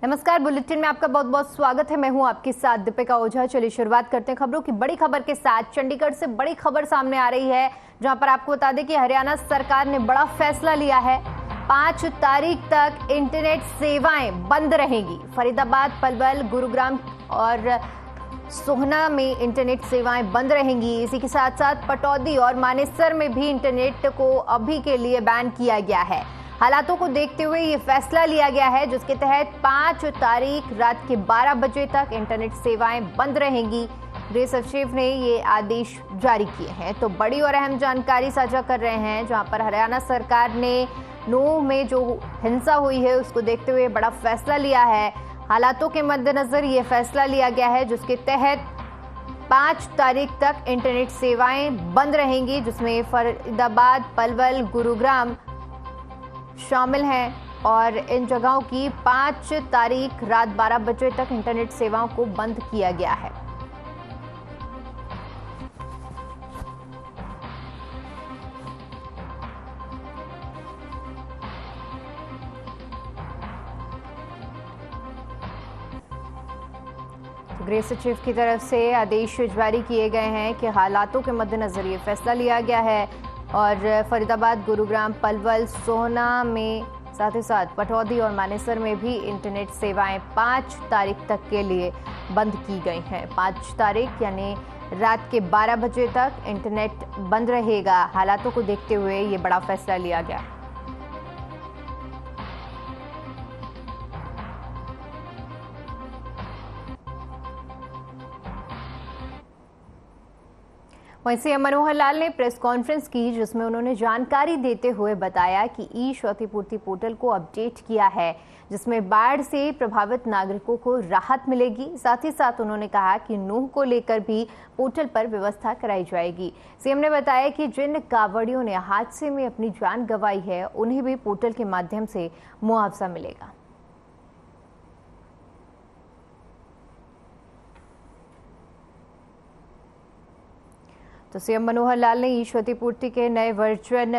नमस्कार, बुलेटिन में आपका बहुत बहुत स्वागत है। मैं हूं आपके साथ दीपिका ओझा। चलिए शुरुआत करते हैं खबरों की बड़ी खबर के साथ। चंडीगढ़ से बड़ी खबर सामने आ रही है, जहां पर आपको बता दें कि हरियाणा सरकार ने बड़ा फैसला लिया है। 5 तारीख तक इंटरनेट सेवाएं बंद रहेंगी। फरीदाबाद, पलवल, गुरुग्राम और सोहना में इंटरनेट सेवाएं बंद रहेंगी। इसी के साथ साथ पटौदी और मानेसर में भी इंटरनेट को अभी के लिए बैन किया गया है। हालातों को देखते हुए ये फैसला लिया गया है, जिसके तहत 5 तारीख रात के 12 बजे तक इंटरनेट सेवाएं बंद रहेंगी। गृह सचिव ने ये आदेश जारी किए हैं। तो बड़ी और अहम जानकारी साझा कर रहे हैं, जहां पर हरियाणा सरकार ने नूह में जो हिंसा हुई है उसको देखते हुए बड़ा फैसला लिया है। हालातों के मद्देनजर ये फैसला लिया गया है, जिसके तहत 5 तारीख तक इंटरनेट सेवाएं बंद रहेंगी, जिसमें फरीदाबाद, पलवल, गुरुग्राम शामिल हैं। और इन जगहों की 5 तारीख रात 12 बजे तक इंटरनेट सेवाओं को बंद किया गया है। गृह सचिव की तरफ से आदेश जारी किए गए हैं कि हालातों के मद्देनजर ये फैसला लिया गया है और फरीदाबाद, गुरुग्राम, पलवल, सोहना में साथ ही साथ पटौदी और मानेसर में भी इंटरनेट सेवाएं 5 तारीख तक के लिए बंद की गई हैं। 5 तारीख यानी रात के 12 बजे तक इंटरनेट बंद रहेगा। हालातों को देखते हुए ये बड़ा फैसला लिया गया। वहीं सीएम मनोहर लाल ने प्रेस कॉन्फ्रेंस की, जिसमें उन्होंने जानकारी देते हुए बताया कि ई क्षतिपूर्ति पोर्टल को अपडेट किया है, जिसमें बाढ़ से प्रभावित नागरिकों को राहत मिलेगी। साथ ही साथ उन्होंने कहा कि नूह को लेकर भी पोर्टल पर व्यवस्था कराई जाएगी। सीएम ने बताया कि जिन कांवड़ियों ने हादसे में अपनी जान गंवाई है, उन्हें भी पोर्टल के माध्यम से मुआवजा मिलेगा। तो सीएम मनोहर लाल ने ई क्षतिपूर्ति के नए वर्जन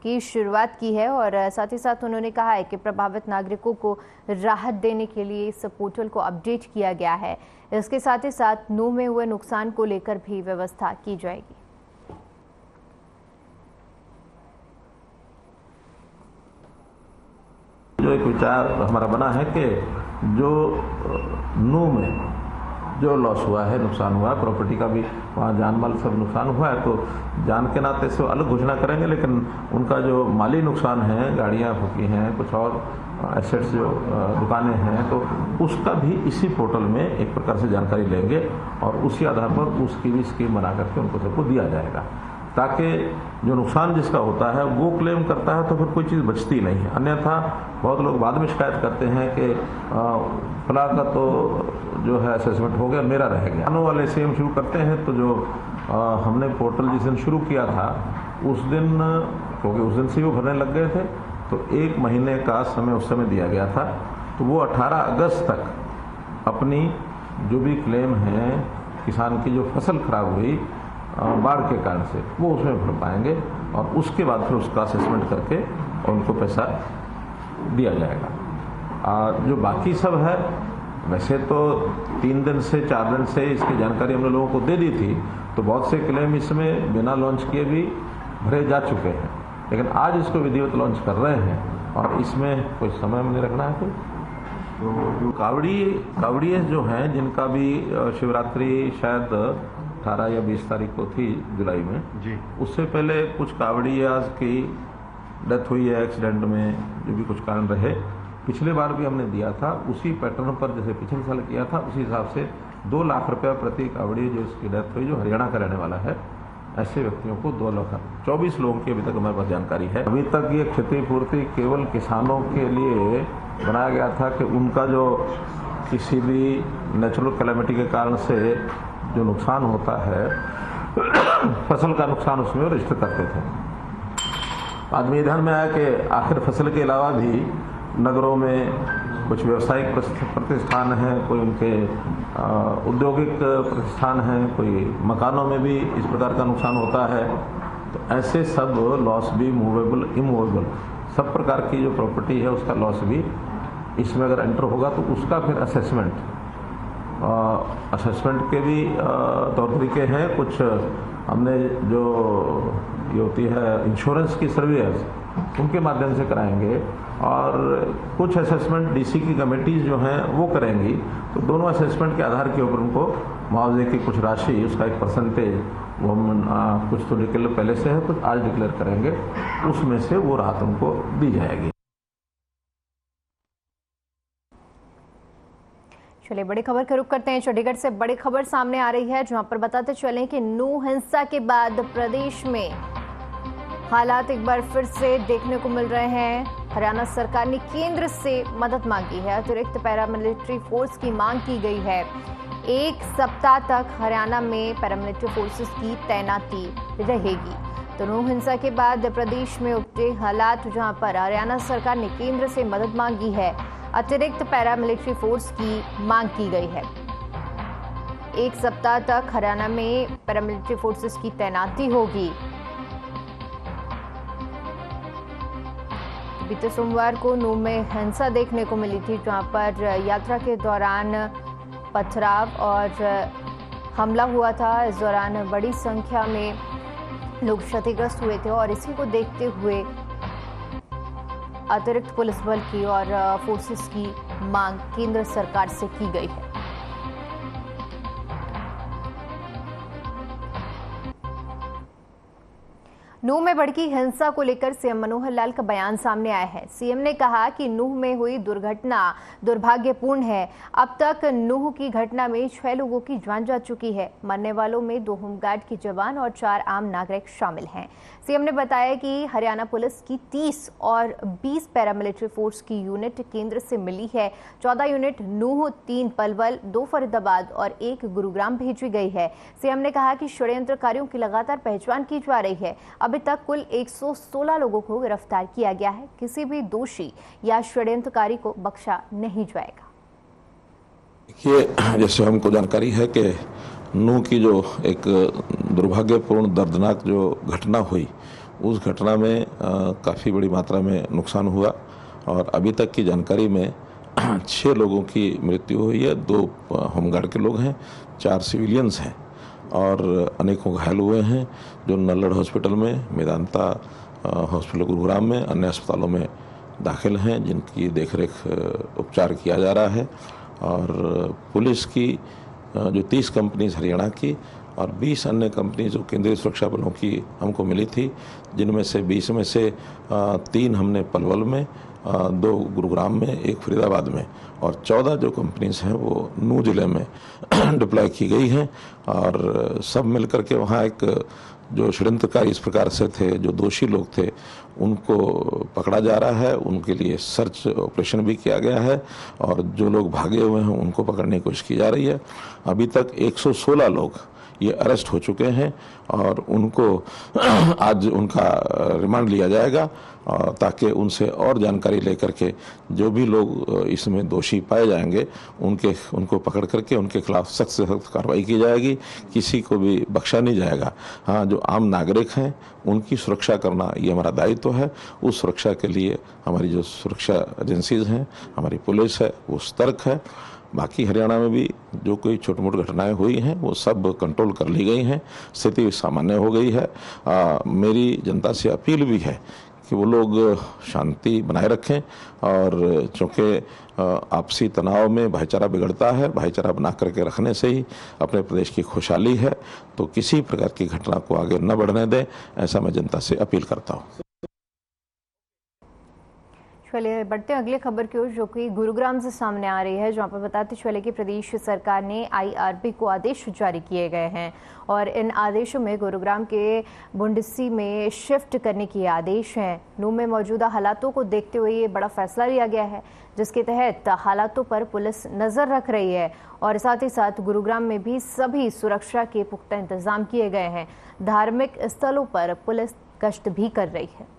की शुरुआत की है और साथ ही साथ उन्होंने कहा है कि प्रभावित नागरिकों को राहत देने के लिए इस पोर्टल को अपडेट किया गया है। इसके साथ ही साथ नूह में हुए नुकसान को लेकर भी व्यवस्था की जाएगी। जो एक विचार हमारा बना है कि जो नूह में जो लॉस हुआ है, नुकसान हुआ है, प्रॉपर्टी का भी वहाँ जान माल सब नुकसान हुआ है, तो जान के नाते से अलग घोषणा करेंगे, लेकिन उनका जो माली नुकसान है, गाड़ियाँ फूकी हैं, कुछ और एसेट्स जो दुकानें हैं, तो उसका भी इसी पोर्टल में एक प्रकार से जानकारी लेंगे और उसी आधार पर उसकी भी स्कीम बना करके उनको सबको दिया जाएगा, ताकि जो नुकसान जिसका होता है वो क्लेम करता है तो फिर कोई चीज़ बचती नहीं है। अन्यथा बहुत लोग बाद में शिकायत करते हैं कि फला का तो जो है असेसमेंट हो गया, मेरा रह गया। आने वाले सेम शुरू करते हैं तो जो हमने पोर्टल जिस दिन शुरू किया था उस दिन, क्योंकि उस दिन से वो भरने लग गए थे, तो 1 महीने का समय उस समय दिया गया था, तो वो 18 अगस्त तक अपनी जो भी क्लेम है किसान की जो फसल खराब हुई बाढ़ के कारण से, वो उसमें भर पाएंगे और उसके बाद फिर उसका असेसमेंट करके और उनको पैसा दिया जाएगा। जो बाकी सब है, वैसे तो 3 दिन से 4 दिन से इसकी जानकारी हमने लोगों को दे दी थी, तो बहुत से क्लेम इसमें बिना लॉन्च किए भी भरे जा चुके हैं, लेकिन आज इसको विधिवत लॉन्च कर रहे हैं और इसमें कोई समय नहीं रखना है। तो कावड़िए जो हैं, जिनका भी शिवरात्रि शायद 18 या 20 तारीख को थी जुलाई में जी, उससे पहले कुछ कावड़ियाज की डेथ हुई है एक्सीडेंट में, जो भी कुछ कारण रहे। पिछले बार भी हमने दिया था उसी पैटर्न पर, जैसे पिछले साल किया था उसी हिसाब से 2 लाख रुपया प्रति कावड़ी जो इसकी डेथ हुई, जो हरियाणा का रहने वाला है, ऐसे व्यक्तियों को 2 लाख 24 लोगों की अभी तक हमारे पास जानकारी है। अभी तक ये क्षतिपूर्ति केवल किसानों के लिए बनाया गया था कि उनका जो किसी भी नेचुरल कैलेमिटी के कारण से जो नुकसान होता है, फसल का नुकसान, उसमें रजिस्टर करते थे। बाद में ध्यान में आया कि आखिर फसल के अलावा भी नगरों में कुछ व्यावसायिक प्रतिष्ठान हैं, कोई उनके औद्योगिक प्रतिष्ठान हैं, कोई मकानों में भी इस प्रकार का नुकसान होता है, तो ऐसे सब लॉस भी मूवेबल, इमूवेबल सब प्रकार की जो प्रॉपर्टी है उसका लॉस भी इसमें अगर एंटर होगा तो उसका फिर असेसमेंट के भी तौर तरीके हैं। कुछ हमने जो ये होती है इंश्योरेंस की सर्विलेंस उनके माध्यम से कराएंगे और कुछ असेसमेंट डीसी की कमेटीज जो हैं वो करेंगी। तो दोनों असेसमेंट के आधार के ऊपर उनको मुआवजे की कुछ राशि, उसका एक परसेंटेज वो हम कुछ तो डिक्लेयर पहले से है, कुछ आज डिक्लेयर करेंगे, उसमें से वो राहत उनको दी जाएगी। चलिए बड़ी खबर का रुख करते हैं। चंडीगढ़ से बड़ी खबर सामने आ रही है, जहां पर बताते चलें कि नू हिंसा के बाद प्रदेश में हालात एक बार फिर से देखने को मिल रहे हैं। हरियाणा सरकार ने केंद्र से मदद मांगी है। अतिरिक्त पैरामिलिट्री फोर्स की मांग की गई है। 1 सप्ताह तक हरियाणा में पैरामिलिट्री फोर्सेस की तैनाती रहेगी। तो नू हिंसा के बाद प्रदेश में उपजे हालात, जहां पर हरियाणा सरकार ने केंद्र से मदद मांगी है, अतिरिक्त पैरामिलिट्री फोर्स की मांग की गई है। 1 सप्ताह तक हरियाणा में पैरामिलिट्री फोर्सेस की तैनाती होगी। बीते सोमवार को नू में हिंसा देखने को मिली थी, जहां पर यात्रा के दौरान पथराव और हमला हुआ था। इस दौरान बड़ी संख्या में लोग क्षतिग्रस्त हुए थे और इसी को देखते हुए अतिरिक्त पुलिस बल की और फोर्सेस की मांग केंद्र सरकार से की गई है। नूह में भड़की हिंसा को लेकर सीएम मनोहर लाल का बयान सामने आया है। सीएम ने कहा कि नूह में हुई दुर्घटना दुर्भाग्यपूर्ण है। अब तक नूह की घटना में 6 लोगों की जान जा चुकी है। मरने वालों में 2 होमगार्ड के जवान और 4 आम नागरिक शामिल हैं। सीएम ने बताया कि हरियाणा पुलिस की 30 और 20 पैरामिलिट्री फोर्स की यूनिट केंद्र से मिली है। 14 यूनिट नूह, 3 पलवल, 2 फरीदाबाद और 1 गुरुग्राम भेजी गई है। सीएम ने कहा कि षड्यंत्रकारियों की लगातार पहचान की जा रही है। अभी तक कुल 116 लोगों को गिरफ्तार किया गया है। किसी भी दोषी या षड्यंत्रकारी को बख्शा नहीं जाएगा। देखिए, जैसे हमको जानकारी है कि नूह की जो एक दुर्भाग्यपूर्ण दर्दनाक जो घटना हुई, उस घटना में काफ़ी बड़ी मात्रा में नुकसान हुआ और अभी तक की जानकारी में 6 लोगों की मृत्यु हुई है। 2 होमगार्ड के लोग हैं, 4 सिविलियंस हैं और अनेकों घायल हुए हैं, जो नल्लड़ हॉस्पिटल में, मेदांता हॉस्पिटल गुरुग्राम में, अन्य अस्पतालों में दाखिल हैं, जिनकी देखरेख उपचार किया जा रहा है। और पुलिस की जो 30 कंपनीज हरियाणा की और 20 अन्य कंपनी जो केंद्रीय सुरक्षा बलों की हमको मिली थी, जिनमें से 20 में से 3 हमने पलवल में, 2 गुरुग्राम में, 1 फरीदाबाद में और 14 जो कंपनीज हैं वो नूह जिले में डिप्लॉय की गई हैं। और सब मिलकर के वहाँ एक जो षड्यंत्रकारी इस प्रकार से थे, जो दोषी लोग थे, उनको पकड़ा जा रहा है। उनके लिए सर्च ऑपरेशन भी किया गया है और जो लोग भागे हुए हैं उनको पकड़ने की कोशिश की जा रही है। अभी तक 116 लोग ये अरेस्ट हो चुके हैं और उनको आज उनका रिमांड लिया जाएगा ताकि उनसे और जानकारी लेकर के जो भी लोग इसमें दोषी पाए जाएंगे उनको पकड़ करके उनके खिलाफ सख्त से सख्त कार्रवाई की जाएगी। किसी को भी बख्शा नहीं जाएगा। हाँ, जो आम नागरिक हैं उनकी सुरक्षा करना ये हमारा दायित्व है। उस सुरक्षा के लिए हमारी जो सुरक्षा एजेंसीज हैं, हमारी पुलिस है, वो सतर्क है। बाकी हरियाणा में भी जो कोई छोटी मोटी घटनाएं हुई हैं वो सब कंट्रोल कर ली गई हैं, स्थिति सामान्य हो गई है। मेरी जनता से अपील भी है कि वो लोग शांति बनाए रखें और चूँकि आपसी तनाव में भाईचारा बिगड़ता है, भाईचारा बना करके रखने से ही अपने प्रदेश की खुशहाली है। तो किसी प्रकार की घटना को आगे न बढ़ने दें, ऐसा मैं जनता से अपील करता हूँ। चलिए बढ़ते हैं अगली खबर की ओर, जो कि गुरुग्राम से सामने आ रही है, जहां पर बताते चले कि प्रदेश सरकार ने आईआरबी को आदेश जारी किए गए हैं और इन आदेशों में गुरुग्राम के बुंडसी में शिफ्ट करने के आदेश हैं। नूह में मौजूदा हालातों को देखते हुए ये बड़ा फैसला लिया गया है, जिसके तहत हालातों पर पुलिस नजर रख रही है और साथ ही साथ गुरुग्राम में भी सभी सुरक्षा के पुख्ता इंतजाम किए गए हैं। धार्मिक स्थलों पर पुलिस गश्त भी कर रही है।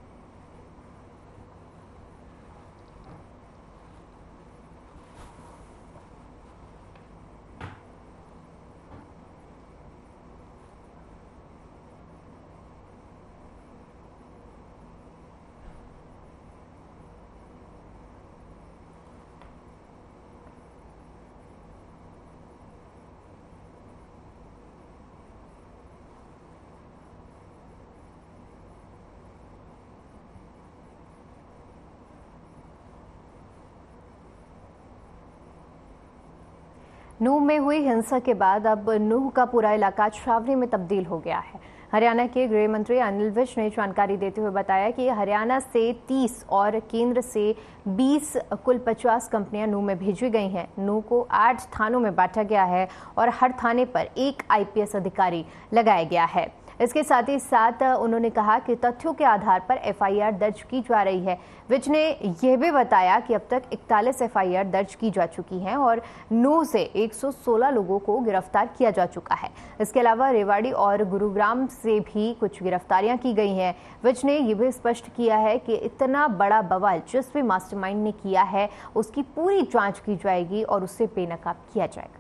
नूह में हुई हिंसा के बाद अब नूह का पूरा इलाका छावनी में तब्दील हो गया है। हरियाणा के गृह मंत्री अनिल विज ने जानकारी देते हुए बताया कि हरियाणा से 30 और केंद्र से 20 कुल 50 कंपनियां नूह में भेजी गई हैं। नूह को 8 थानों में बांटा गया है और हर थाने पर एक IPS अधिकारी लगाया गया है। इसके साथ ही साथ उन्होंने कहा कि तथ्यों के आधार पर FIR दर्ज की जा रही है। विज ने यह भी बताया कि अब तक 41 FIR दर्ज की जा चुकी हैं और नूह से 116 लोगों को गिरफ्तार किया जा चुका है। इसके अलावा रेवाड़ी और गुरुग्राम से भी कुछ गिरफ्तारियां की गई हैं। विज ने यह भी स्पष्ट किया है कि इतना बड़ा बवाल जिस भी मास्टरमाइंड ने किया है उसकी पूरी जांच की जाएगी और उससे बेनकाब किया जाएगा।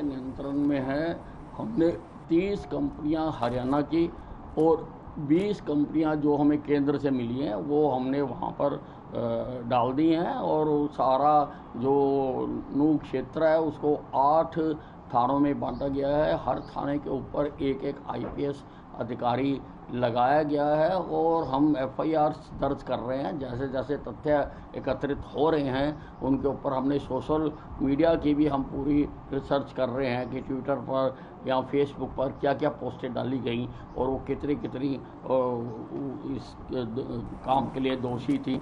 नियंत्रण में है। हमने 30 कंपनियां हरियाणा की और 20 कंपनियां जो हमें केंद्र से मिली हैं वो हमने वहां पर डाल दी हैं और सारा जो नूह क्षेत्र है उसको 8 थानों में बांटा गया है। हर थाने के ऊपर एक IPS अधिकारी लगाया गया है और हम FIR दर्ज कर रहे हैं। जैसे जैसे तथ्य एकत्रित हो रहे हैं उनके ऊपर हमने सोशल मीडिया की भी हम पूरी रिसर्च कर रहे हैं कि ट्विटर पर या फेसबुक पर क्या क्या पोस्टें डाली गई और वो कितनी इस काम के लिए दोषी थी।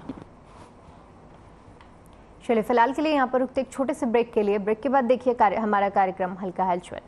चलिए फिलहाल के लिए यहाँ पर रुकते एक छोटे से ब्रेक के लिए। ब्रेक के बाद देखिए हमारा कार्यक्रम हल्का हलचल।